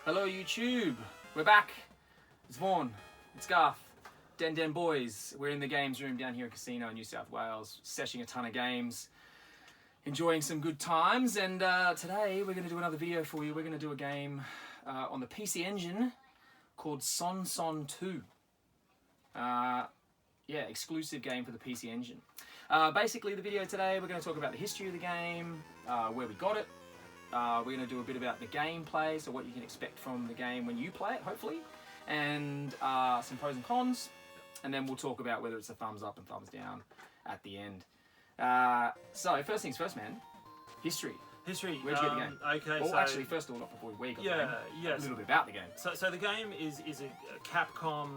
Hello YouTube, we're back. It's Vaughn, it's Garth, Den Boys. We're in the games room down here at Casino in New South Wales, seshing a ton of games, enjoying some good times, and today we're going to do another video for you. We're going to do a game on the PC Engine called Son Son 2. Yeah, exclusive game for the PC Engine. Basically the video today, we're going to talk about the history of the game, where we got it. We're going to do a bit about the gameplay, so what you can expect from the game when you play it, hopefully, and some pros and cons, and then we'll talk about whether it's a thumbs up and thumbs down at the end. So first things first, man. History. Where'd you get the game? Okay, well, so actually, first of all, before we got the game, a little bit about the game. So the game is a Capcom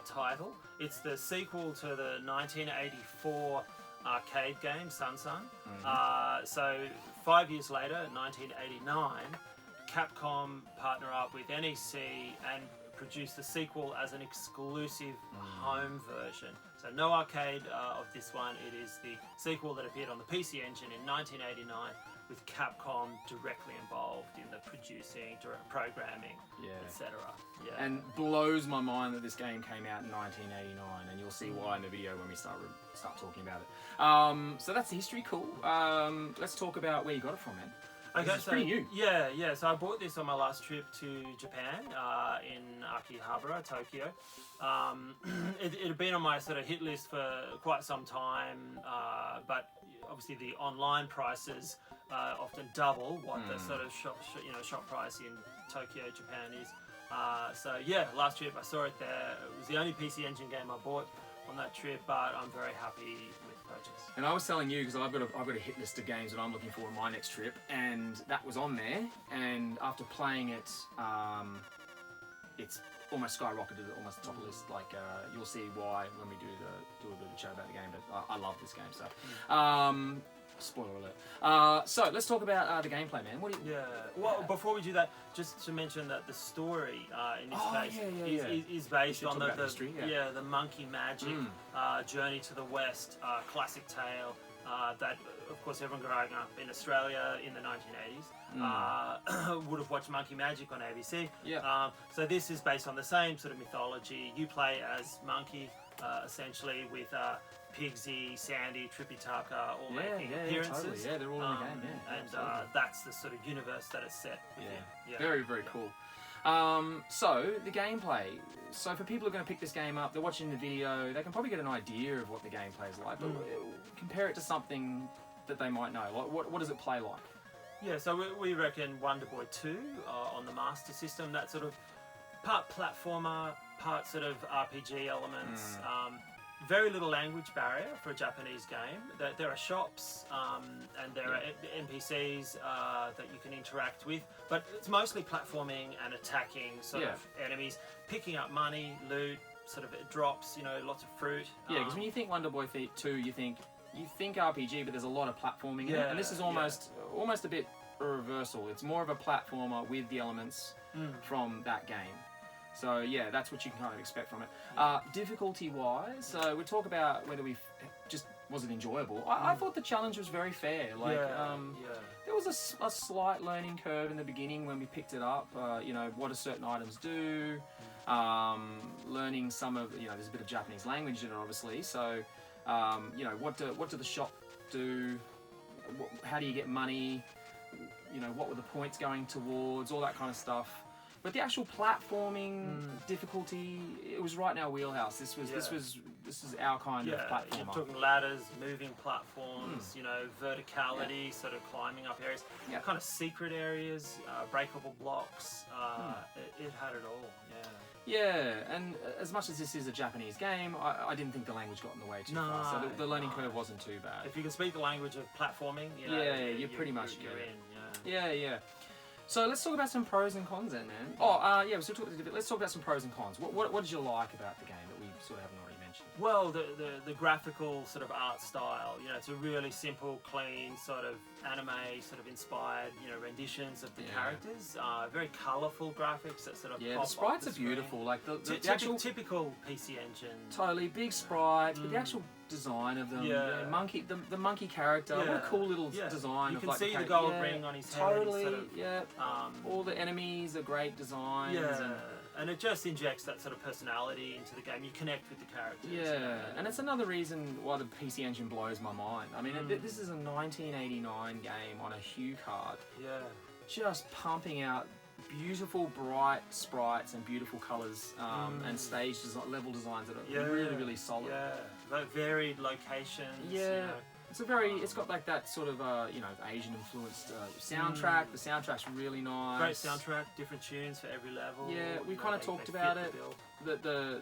title. It's the sequel to the 1984 arcade game Son Son. So 5 years later, in 1989, Capcom partner up with NEC and produced the sequel as an exclusive home version. So no arcade of this one. It is the sequel that appeared on the PC Engine in 1989 with Capcom directly involved in the producing, programming, etc. Yeah. And blows my mind that this game came out in 1989, and you'll see why in the video when we start talking about it. So that's the history, cool. Let's talk about where you got it from, man. Okay, it's pretty new. Yeah. So I bought this on my last trip to Japan, in Akihabara, Tokyo. It had been on my sort of hit list for quite some time, but obviously the online prices often double what the sort of shop price in Tokyo, Japan is. So yeah, last trip I saw it there. It was the only PC Engine game I bought on that trip, but I'm very happy with the purchase. And I was telling you, because I've got a hit list of games that I'm looking for on my next trip, and that was on there, and after playing it, it's almost skyrocketed at almost the top of the list. Like, you'll see why when we do a bit of a chat about the game, but I love this game, so. Spoiler alert. So let's talk about the gameplay, man. What do you? Yeah. Well, before we do that, just to mention that the story in this case is based on the history, the Monkey Magic Journey to the West classic tale that, of course, everyone growing up in Australia in the 1980s would have watched Monkey Magic on ABC. Yeah. So this is based on the same sort of mythology. You play as Monkey, essentially, with Pigsy, Sandy, Trippy Tucker, all making appearances. Totally. Yeah, they're all in the game. Yeah, and that's the sort of universe that it's set within. Yeah. Very, very cool. So the gameplay. So for people who are going to pick this game up, they're watching the video. They can probably get an idea of what the gameplay is like, but compare it to something that they might know. Like, what does it play like? Yeah, so we reckon Wonder Boy 2 on the Master System. That sort of part platformer, part sort of RPG elements. Very little language barrier for a Japanese game. There are shops and there are NPCs that you can interact with, but it's mostly platforming and attacking sort of enemies, picking up money, loot, sort of drops, lots of fruit. Yeah, because when you think Wonder Boy 2, you think RPG, but there's a lot of platforming in it, and this is almost a bit a reversal. It's more of a platformer with the elements from that game. So yeah, that's what you can kind of expect from it. Difficulty-wise, so we talk about whether was it enjoyable. I thought the challenge was very fair. Like, there was a slight learning curve in the beginning when we picked it up. What do certain items do? Learning some of, there's a bit of Japanese language in it, obviously. So, what do the shop do? How do you get money? What were the points going towards? All that kind of stuff. But the actual platforming difficulty, it was right in our wheelhouse. This is our kind of platformer. You're talking ladders, moving platforms, verticality, sort of climbing up areas, kind of secret areas, breakable blocks. It had it all. Yeah, and as much as this is a Japanese game, I didn't think the language got in the way too far. So the learning curve wasn't too bad. If you can speak the language of platforming, you're pretty much you're in. Yeah. So let's talk about some pros and cons then, man. Let's talk about some pros and cons. What did you like about the game that we sort of haven't already mentioned? Well, the graphical sort of art style. It's a really simple, clean sort of anime sort of inspired, renditions of the characters. Very colourful graphics that sort of pop the sprites off the are beautiful. screen. Like the actual typical PC Engine. Totally big sprites, but the actual design of them. Yeah. Monkey, the monkey character. What a cool little design. You of can like see the character. gold ring on his head. Totally. Sort of, Yeah. All the enemies are great designs. yeah. And it just injects that sort of personality into the game. You connect with the characters. Yeah, and it's another reason why the PC Engine blows my mind. I mean, this is a 1989 game on a Hue card, Yeah. just pumping out beautiful, bright sprites and beautiful colours and stage level designs that are really, really solid. Yeah. Like varied locations. Yeah. You know. It's got like that sort of, Asian influenced soundtrack. The soundtrack's really nice. Great soundtrack, different tunes for every level. Yeah, we You know, kind of they talked fit about the it. bill.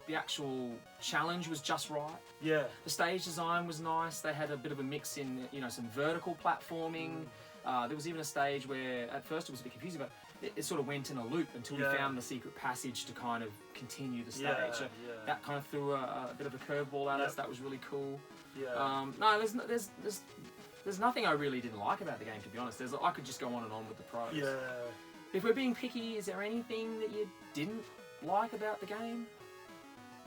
The actual challenge was just right. Yeah. The stage design was nice. They had a bit of a mix in, some vertical platforming. There was even a stage where at first it was a bit confusing, but it sort of went in a loop until we found the secret passage to kind of continue the stage. Yeah, So yeah. that kind of threw a bit of a curveball at us. That was really cool. Yeah. No, there's nothing I really didn't like about the game, to be honest. I could just go on and on with the pros. Yeah. If we're being picky, is there anything that you didn't like about the game?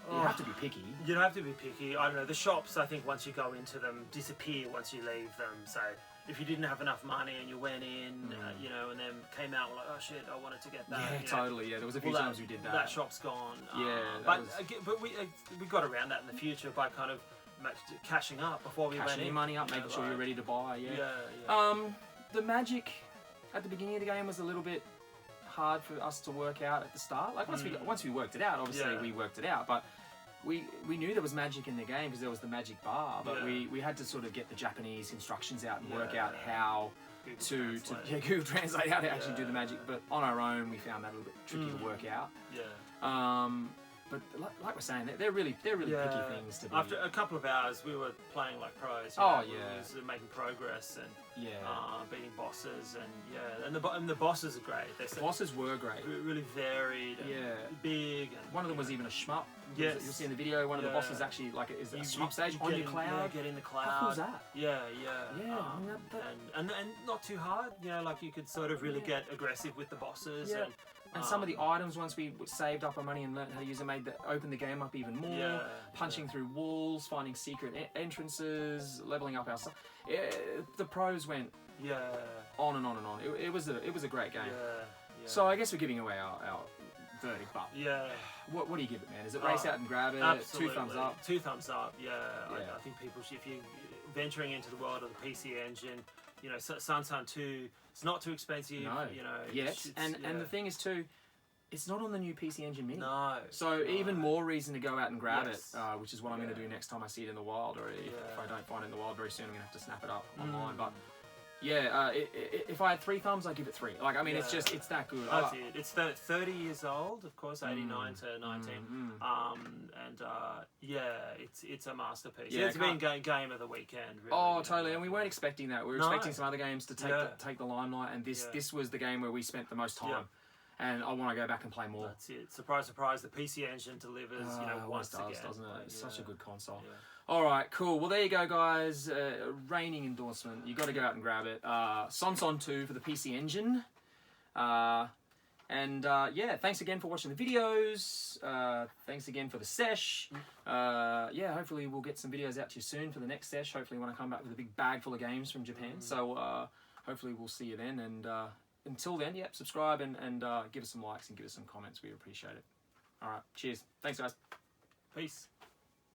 You have to be picky. You don't have to be picky. I don't know. The shops, I think, once you go into them, disappear once you leave them. So if you didn't have enough money and you went in, and then came out like, oh shit, I wanted to get that. Yeah, totally. Yeah, there was a few times we did that. That shop's gone. Yeah, but we got around that in the future by kind of cashing up before we went in. Cashing your money up, making sure you're ready to buy. Yeah. The magic at the beginning of the game was a little bit hard for us to work out at the start. Like once we worked it out, obviously we worked it out, but we knew there was magic in the game because there was the magic bar, but we had to sort of get the Japanese instructions out and work out how Google Translate how to actually do the magic. But on our own, we found that a little bit tricky to work out. Yeah. But like we're saying, they're really picky things to be. After a couple of hours, we were playing like pros. We were making progress and beating bosses and and the bosses are great. The bosses were great. Really varied. And big. And, one of them was even a shmup. Yes. You'll see in the video. One of the bosses actually is a shmup stage on your cloud. Get in the cloud. How cool is that? Yeah. And and not too hard. Like you could sort of really get aggressive with the bosses. Yeah. And some of the items, once we saved up our money and learned how to use them, opened the game up even more. Punching through walls, finding secret entrances, leveling up our stuff. The pros went on and on and on. It was a great game. So I guess we're giving away our verdict, but what do you give it, man? Is it race out and grab it? Absolutely. 2 thumbs up? 2 thumbs up, I think people should, if you're venturing into the world of the PC Engine, Sun 2, it's not too expensive. No. Yes, and the thing is too, it's not on the new PC Engine Mini. No. So even more reason to go out and grab it, which is what I'm going to do next time I see it in the wild, or if I don't find it in the wild very soon, I'm going to have to snap it up online. But if I had 3 thumbs, I'd give it 3. Like, I mean, it's that good. That's it. It's 30 years old, of course, 89 to 19. It's a masterpiece. Yeah, it's been game of the weekend. Really, Oh, totally. And we weren't expecting that. We were expecting some other games to take the limelight, and this was the game where we spent the most time. And I want to go back and play more. That's it. Surprise, surprise. The PC Engine delivers, once again. Doesn't it? It's such a good console. All right, cool. Well, there you go, guys. Reigning endorsement. You got to go out and grab it. Son 2 for the PC Engine. Thanks again for watching the videos. Thanks again for the sesh. Hopefully we'll get some videos out to you soon for the next sesh. Hopefully when I come back with a big bag full of games from Japan. So hopefully we'll see you then. And until then, subscribe and give us some likes and give us some comments. We appreciate it. All right, cheers. Thanks, guys. Peace.